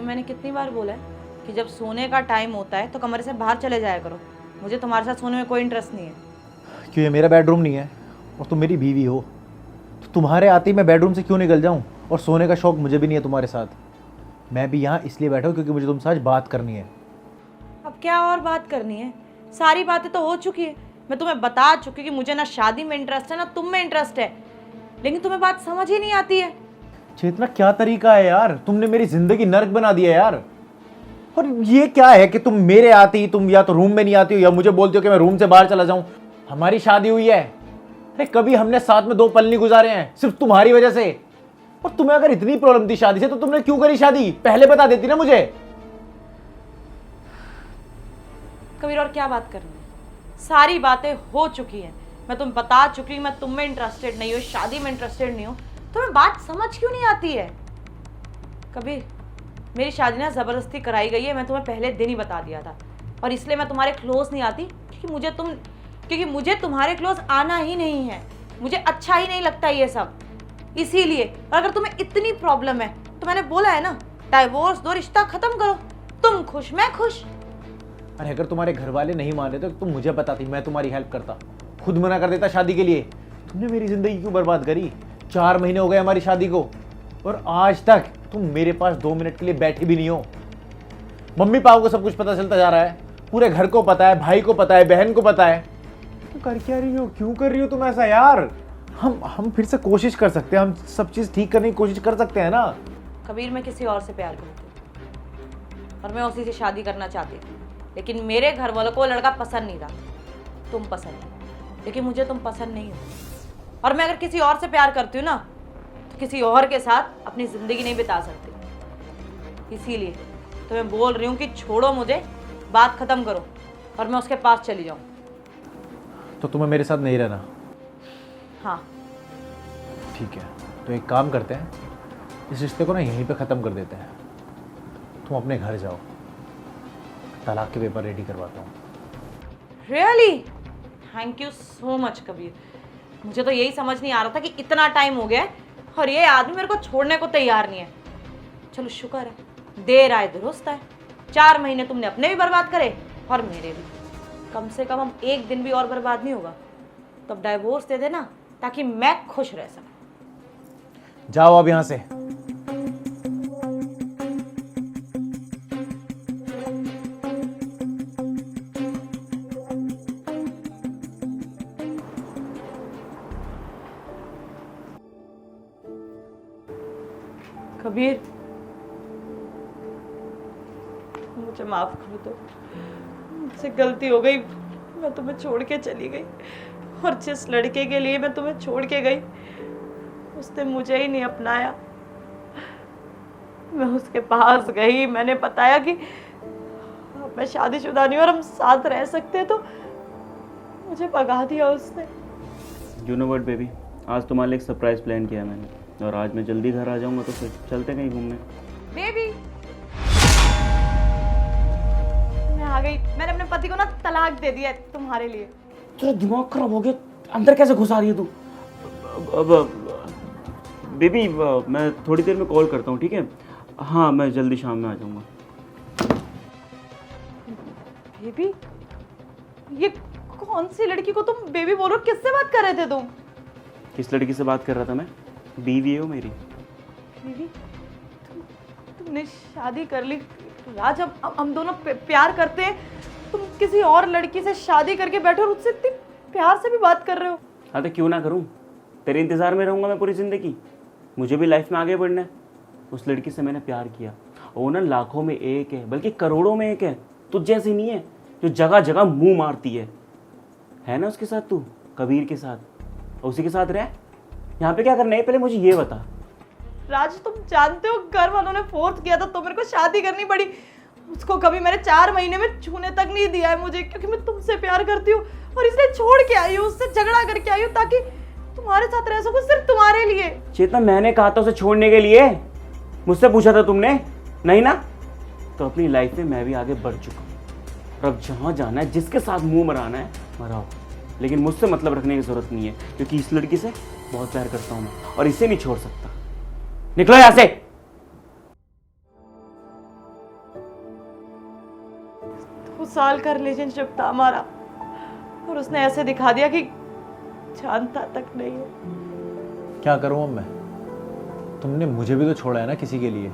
तुम्हें मैंने कितनी बार बोला है कि जब सोने का टाइम होता है तो कमरे से बाहर चले जाया करो। मुझे तुम्हारे साथ सोने में कोई इंटरेस्ट नहीं है। क्यों, ये मेरा बेडरूम नहीं है और तुम मेरी बीवी हो, तो तुम्हारे आते ही मैं बेडरूम से क्यों निकल जाऊं? और सोने का शौक मुझे भी नहीं है तुम्हारे साथ। मैं भी यहाँ इसलिए बैठा हूँ क्योंकि मुझे तुमसे आज बात करनी है। अब क्या और बात करनी है? सारी बातें तो हो चुकी है। मैं तुम्हें बता चुकी कि मुझे ना शादी में इंटरेस्ट है ना तुम में इंटरेस्ट है, लेकिन तुम्हें बात समझ ही नहीं आती है। चेतना, क्या तरीका है यार? तुमने मेरी जिंदगी नर्क बना दिया यार। और ये क्या है कि तुम मेरे आते ही तुम या तो रूम में नहीं आती हो या मुझे बोलती हो कि मैं रूम से बाहर चला जाऊं। हमारी शादी हुई है, अरे कभी हमने साथ में 2 पल नहीं गुजारे हैं, सिर्फ तुम्हारी वजह से। और तुम्हें अगर इतनी प्रॉब्लम थी शादी से तो तुमने क्यों करी शादी? पहले बता देती ना मुझे। कबीर, और क्या बात करनी है? सारी बातें हो चुकी हैं। मैं तुम्हें बता चुकी हूँ मैं तुम में इंटरेस्टेड नहीं हूँ, शादी में इंटरेस्टेड नहीं हूँ। तुम्हें बात समझ क्यों नहीं आती है? कबीर, मेरी शादी ना जबरदस्ती कराई गई है। मैं तुम्हें पहले दिन ही बता दिया था, और इसलिए मैं तुम्हारे क्लोज नहीं आती क्योंकि मुझे तुम्हारे क्लोज आना ही नहीं है। मुझे अच्छा ही नहीं लगता ये सब, इसीलिए। और अगर तुम्हें इतनी प्रॉब्लम है तो मैंने बोला है ना, डाइवोर्स दो, रिश्ता खत्म करो। तुम खुश, मैं खुश। अरे अगर तुम्हारे घर वाले नहीं मान रहे तो तुम मुझे बताती, मैं तुम्हारी हेल्प करता, खुद मना कर देता शादी के लिए। तुमने मेरी जिंदगी क्यों बर्बाद करी? 4 महीने हो गए हमारी शादी को और आज तक तुम मेरे पास 2 मिनट के लिए बैठे भी नहीं हो। मम्मी पापा को सब कुछ पता चलता जा रहा है, पूरे घर को पता है, भाई को पता है, बहन को पता है। तुम कर क्या रही हो? क्यों कर रही हो तुम ऐसा यार? हम फिर से कोशिश कर सकते हैं, हम सब चीज ठीक करने की कोशिश कर सकते हैं ना। कबीर, मैं किसी और से प्यार करती हूँ और मैं उसी से शादी करना चाहती थी, लेकिन मेरे घर वालों को लड़का पसंद नहीं था। तुम पसंद है, लेकिन मुझे तुम पसंद नहीं हो। और मैं अगर किसी और से प्यार करती हूँ ना तो किसी और के साथ अपनी जिंदगी नहीं बिता सकती। इसीलिए तो मैं बोल रही हूँ कि छोड़ो मुझे, बात खत्म करो और मैं उसके पास चली जाऊँ। तो तुम्हें मेरे साथ नहीं रहना? हाँ। ठीक है, तो एक काम करते हैं, इस रिश्ते को ना यहीं पे ख़त्म कर देते हैं। तुम अपने घर जाओ, तलाक के पेपर रेडी करवाता हूँ। Really? Thank you so much Kabir. मुझे तो यही समझ नहीं आ रहा था कि इतना टाइम हो गया है और ये आदमी मेरे को छोड़ने को तैयार नहीं है। चलो शुक्र है, देर आए दुरुस्त आए। 4 महीने तुमने अपने भी बर्बाद करे और मेरे भी। कम से कम हम एक दिन भी और बर्बाद नहीं होगा। तो अब डाइवोर्स दे देना ताकि मैं खुश रह सकूं। जाओ अब यहाँ से। कबीर, मुझे माफ कर दो, मुझसे गलती हो गई। मैं तुम्हें छोड़ के चली गई और जिस लड़के के लिए मैं तुम्हें छोड़ के गई उसने मुझे ही नहीं अपनाया। मैं उसके पास गई, मैंने बताया कि मैं शादीशुदा नहीं और हम साथ रह सकते हैं, तो मुझे भगा दिया उसने। यू नो व्हाट बेबी, आज तुम्हारे लिए एक सरप्राइज प्लान किया मैंने, और आज मैं जल्दी घर आ जाऊंगा तो फिर चलते कहीं घूमने। बेबी, मैं आ गई। मैंने अपने पति को ना तलाक दे दिया है तुम्हारे लिए। तेरा दिमाग खराब हो गया, अंदर कैसे घुसा रही है तू? बेबी, मैं थोड़ी देर में कॉल करता हूँ, ठीक है? हाँ, मैं जल्दी शाम में आ जाऊंगा। बेबी, ये कौन सी लड़की को तुम बेबी बोल रहे हो? किससे बात कर रहे थे तुम? किस लड़की से बात कर रहा था मैं? बीवी है वो मेरी। बेबी, तुमने शादी कर ली राज। हम दोनों प्यार करते हैं, तुम किसी और लड़की से शादी करके बैठे और उससे इतनी प्यार से भी बात कर रहे हो। हाँ तो क्यों ना करूँ, तेरे इंतज़ार में रहूँगा मैं पूरी ज़िंदगी। मुझे भी लाइफ में आगे बढ़ना है। उस लड़की से मैंने प्यार किया, वो ना लाखों में एक है, बल्कि करोड़ों में एक है। तुझ जैसी नहीं है जो जगह जगह मुंह मारती है ना उसके साथ, तू कबीर के साथ, और उसी के साथ रह। यहाँ पे क्या करना है पहले मुझे ये बता। राज, तुम जानते हो घर वालों ने फोर्स किया था तो मेरे को शादी करनी पड़ी। उसको कभी मैंने 4 महीने में छूने तक नहीं दिया है मुझे, क्योंकि मैं तुमसे प्यार करती हूँ और इसलिए छोड़ के आई हूँ, उससे झगड़ा करके आई हूँ ताकि तुम्हारे साथ रह सकूं, सिर्फ तुम्हारे लिए। चेतना, मैंने कहा था उसे छोड़ने के लिए? मुझसे पूछा था तुमने? नहीं ना? तो अपनी लाइफ में मैं भी आगे बढ़ चुका हूँ और अब जहाँ जाना है, जिसके साथ मुंह मराना है मराओ, लेकिन मुझसे मतलब रखने की जरूरत नहीं है, क्योंकि इस लड़की से बहुत प्यार करता हूँ मैं और इसे नहीं छोड़ सकता। निकलो यहाँ से। साल का रिलेशनशिप था हमारा, और उसने ऐसे दिखा दिया कि जानता तक नहीं है। क्या करूँ अब मैं? तुमने मुझे भी तो छोड़ा है ना किसी के लिए।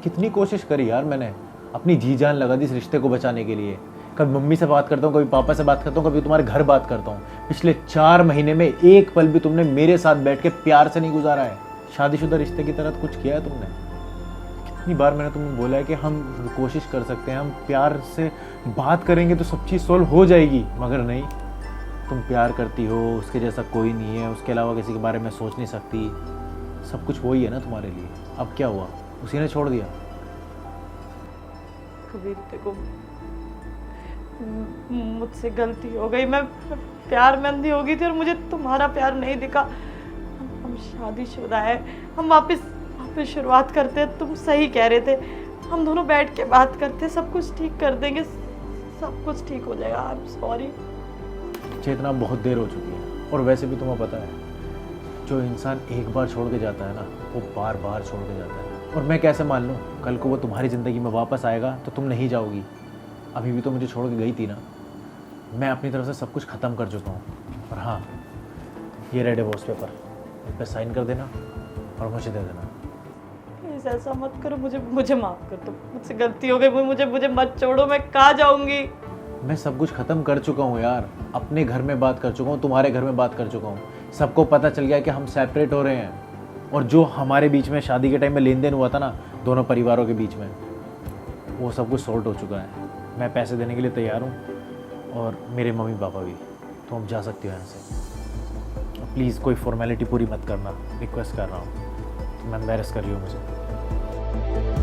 कितनी कोशिश करी यार मैंने, अपनी जी जान लगा दी इस रिश्ते को बचाने के लिए। कभी मम्मी से बात करता हूँ, कभी पापा से बात करता हूँ, कभी तुम्हारे घर बात करता हूँ। पिछले 4 महीने में एक पल भी तुमने मेरे साथ बैठ के प्यार से नहीं गुजारा है। शादीशुदा रिश्ते की तरह कुछ किया है तुमने? कितनी बार मैंने तुम्हें बोला है कि हम कोशिश कर सकते हैं, हम प्यार से बात करेंगे तो सब चीज़ सॉल्व हो जाएगी, मगर नहीं। तुम प्यार करती हो, उसके जैसा कोई नहीं है, उसके अलावा किसी के बारे में सोच नहीं सकती। सब कुछ वही है ना तुम्हारे लिए। अब क्या हुआ? उसी ने छोड़ दिया। कबीर देखो, मुझसे गलती हो गई। मैं प्यार में अंधी हो गई थी और मुझे तुम्हारा प्यार नहीं दिखा। हम शादीशुदा है, हम वापस शुरुआत करते हैं। तुम सही कह रहे थे, हम दोनों बैठ के बात करते, सब कुछ ठीक कर देंगे, सब कुछ ठीक हो जाएगा। आई एम सॉरी चेतना, बहुत देर हो चुकी है। और वैसे भी तुम्हें पता है, जो इंसान एक बार छोड़ के जाता है ना, वो बार बार छोड़ के जाता है। और मैं कैसे मान लूँ कल को वो तुम्हारी ज़िंदगी में वापस आएगा तो तुम नहीं जाओगी? अभी भी तो मुझे छोड़ के गई थी ना। मैं अपनी तरफ से सब कुछ ख़त्म कर चुका हूँ। और हाँ, ये रहे डिवोर्स पेपर, इस पर साइन कर देना और मुझे दे देना। प्लीज ऐसा मत करो, मुझे माफ कर दो। मुझसे गलती हो गई, मुझे मत छोड़ो। मैं कहाँ जाऊँगी? मैं सब कुछ ख़त्म कर चुका हूँ यार। अपने घर में बात कर चुका हूँ, तुम्हारे घर में बात कर चुका हूँ। सबको पता चल गया कि हम सेपरेट हो रहे हैं। और जो हमारे बीच में शादी के टाइम में लेन देन हुआ था ना, दोनों परिवारों के बीच में, वो सब कुछ सॉर्ट हो चुका है। मैं पैसे देने के लिए तैयार हूँ, और मेरे मम्मी पापा भी। तो हम जा सकते हो यहाँ से। प्लीज़ कोई फॉर्मेलिटी पूरी मत करना, रिक्वेस्ट कर रहा हूँ। तुम एम्बेरस कर रही हो मुझे।